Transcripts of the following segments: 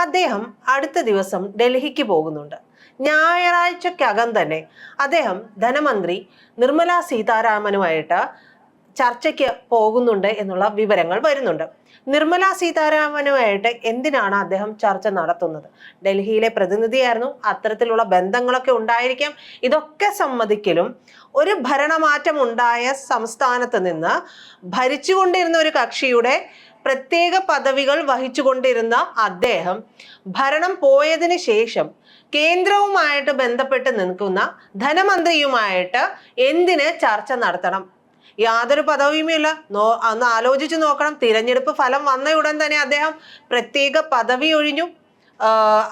അദ്ദേഹം അടുത്ത ദിവസം ഡൽഹിക്ക് പോകുന്നുണ്ട്. ഞായറാഴ്ചക്കകം തന്നെ അദ്ദേഹം ധനമന്ത്രി നിർമ്മല സീതാരാമനുമായിട്ട് ചർച്ചയ്ക്ക് പോകുന്നുണ്ട് എന്നുള്ള വിവരങ്ങൾ വരുന്നുണ്ട്. നിർമ്മല സീതാരാമനുമായിട്ട് എന്തിനാണ് അദ്ദേഹം ചർച്ച നടത്തുന്നത്? ഡൽഹിയിലെ പ്രതിനിധിയായിരുന്നു, അത്തരത്തിലുള്ള ബന്ധങ്ങളൊക്കെ ഉണ്ടായിരിക്കാം. ഇതൊക്കെ സമ്മതിക്കലും ഒരു ഭരണമാറ്റം ഉണ്ടായ സംസ്ഥാനത്ത് നിന്ന് ഭരിച്ചുകൊണ്ടിരുന്ന ഒരു കക്ഷിയുടെ പ്രത്യേക പദവികൾ വഹിച്ചുകൊണ്ടിരുന്ന അദ്ദേഹം ഭരണം പോയതിന് ശേഷം കേന്ദ്രവുമായിട്ട് ബന്ധപ്പെട്ട് നിൽക്കുന്ന ധനമന്ത്രിയുമായിട്ട് എന്തിന് ചർച്ച നടത്തണം? യാതൊരു പദവിയുമില്ല. ഒന്ന് ആലോചിച്ച് നോക്കണം. തിരഞ്ഞെടുപ്പ് ഫലം വന്ന ഉടൻ തന്നെ അദ്ദേഹം പ്രത്യേക പദവി ഒഴിഞ്ഞു.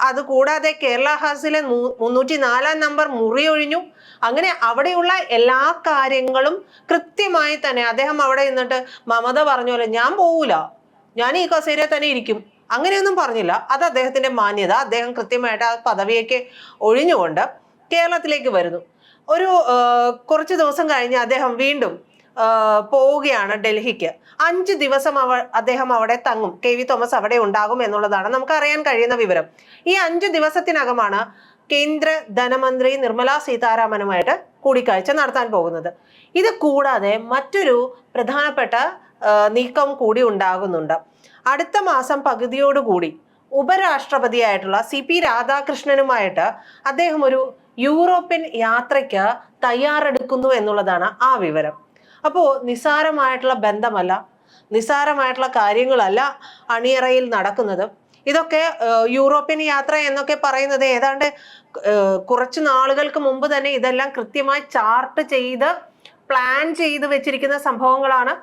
അതുകൂടാതെ കേരള ഹൗസിലെ 304 നമ്പർ മുറി ഒഴിഞ്ഞു. അങ്ങനെ അവിടെയുള്ള എല്ലാ കാര്യങ്ങളും കൃത്യമായി തന്നെ അദ്ദേഹം അവിടെ നിന്നിട്ട് മമത പറഞ്ഞ പോലെ ഞാൻ പോവൂല, ഞാൻ ഈ കസേരയിൽ തന്നെ ഇരിക്കും, അങ്ങനെയൊന്നും പറഞ്ഞില്ല. അത് അദ്ദേഹത്തിന്റെ മാന്യത. അദ്ദേഹം കൃത്യമായിട്ട് ആ പദവിയൊക്കെ ഒഴിഞ്ഞുകൊണ്ട് കേരളത്തിലേക്ക് വരുന്നു. ഒരു കുറച്ച് ദിവസം കഴിഞ്ഞ് അദ്ദേഹം വീണ്ടും പോവുകയാണ് ഡൽഹിക്ക്. 5 ദിവസം അദ്ദേഹം അവിടെ തങ്ങും. KV തോമസ് അവിടെ ഉണ്ടാകും എന്നുള്ളതാണ് നമുക്ക് അറിയാൻ കഴിയുന്ന വിവരം. ഈ 5 ദിവസത്തിനകമാണ് കേന്ദ്ര ധനമന്ത്രി നിർമ്മല സീതാരാമനുമായിട്ട് കൂടിക്കാഴ്ച നടത്താൻ പോകുന്നത്. ഇത് കൂടാതെ മറ്റൊരു പ്രധാനപ്പെട്ട നീക്കം കൂടി ഉണ്ടാകുന്നുണ്ട്. അടുത്ത മാസം പകുതിയോടുകൂടി ഉപരാഷ്ട്രപതിയായിട്ടുള്ള CP രാധാകൃഷ്ണനുമായിട്ട് അദ്ദേഹം ഒരു യൂറോപ്യൻ യാത്രയ്ക്ക് തയ്യാറെടുക്കുന്നു എന്നുള്ളതാണ് ആ വിവരം. അപ്പോൾ നിസ്സാരമായിട്ടുള്ള ബന്ധമല്ല, നിസ്സാരമായിട്ടുള്ള കാര്യങ്ങളല്ല അണിയറയിൽ നടക്കുന്നത്. ഇതൊക്കെ യൂറോപ്യൻ യാത്ര എന്നൊക്കെ പറയുന്നത് ഏതാണ്ട് കുറച്ച് നാളുകൾക്ക് മുമ്പ് തന്നെ ഇതെല്ലാം കൃത്യമായി ചാർട്ട് ചെയ്ത് പ്ലാൻ ചെയ്ത് വെച്ചിരിക്കുന്ന സംഭവങ്ങളാണ്.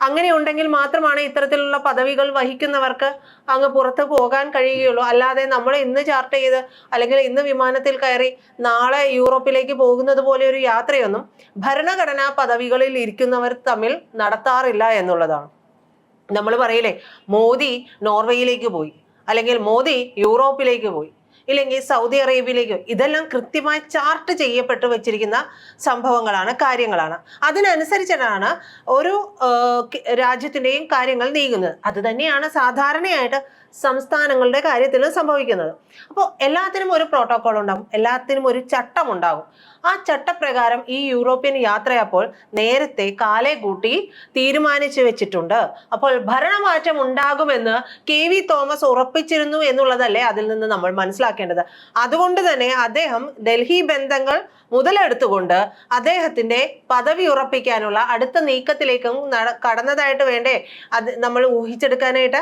അങ്ങനെ ഉണ്ടെങ്കിൽ മാത്രമാണ് ഇത്തരത്തിലുള്ള പദവികൾ വഹിക്കുന്നവർക്ക് അങ്ങ് പുറത്ത് പോകാൻ കഴിയുകയുള്ളൂ. അല്ലാതെ നമ്മൾ ഇന്ന് ചാർട്ട് ചെയ്ത് അല്ലെങ്കിൽ ഇന്ന് വിമാനത്തിൽ കയറി നാളെ യൂറോപ്പിലേക്ക് പോകുന്നത് പോലെ ഒരു യാത്രയൊന്നും ഭരണഘടനാ പദവികളിൽ ഇരിക്കുന്നവർ തമ്മിൽ നടത്താറില്ല എന്നുള്ളതാണ്. നമ്മൾ പറയില്ലേ, മോദി നോർവേയിലേക്ക് പോയി, അല്ലെങ്കിൽ മോദി യൂറോപ്പിലേക്ക് പോയി, ഇല്ലെങ്കിൽ സൗദി അറേബ്യയിലേക്ക്. ഇതെല്ലാം കൃത്യമായി ചാർട്ട് ചെയ്യപ്പെട്ട് വെച്ചിരിക്കുന്ന സംഭവങ്ങളാണ്, കാര്യങ്ങളാണ്. അതിനനുസരിച്ചിട്ടാണ് ഒരു രാജ്യത്തിൻ്റെയും കാര്യങ്ങൾ നീങ്ങുന്നത്. അത് തന്നെയാണ് സാധാരണയായിട്ട് സംസ്ഥാനങ്ങളുടെ കാര്യത്തിൽ സംഭവിക്കുന്നത്. അപ്പോൾ എല്ലാത്തിനും ഒരു പ്രോട്ടോകോൾ ഉണ്ടാകും, എല്ലാത്തിനും ഒരു ചട്ടം ഉണ്ടാകും. ആ ചട്ടപ്രകാരം ഈ യൂറോപ്യൻ യാത്രയപ്പോൾ നേരത്തെ കാലേ കൂട്ടി തീരുമാനിച്ചു വെച്ചിട്ടുണ്ട്. അപ്പോൾ ഭരണമാറ്റം ഉണ്ടാകുമെന്ന് KV തോമസ് ഉറപ്പിച്ചിരുന്നു എന്നുള്ളതല്ലേ അതിൽ നിന്ന് നമ്മൾ മനസ്സിലാക്കേണ്ടത്. അതുകൊണ്ട് തന്നെ അദ്ദേഹം ഡൽഹി ബന്ധങ്ങൾ മുതലെടുത്തുകൊണ്ട് അദ്ദേഹത്തിന്റെ പദവി ഉറപ്പിക്കാനുള്ള അടുത്ത നീക്കത്തിലേക്കും കടന്നതായിട്ട് വേണ്ടേ അത് നമ്മൾ ഊഹിച്ചെടുക്കാനായിട്ട്.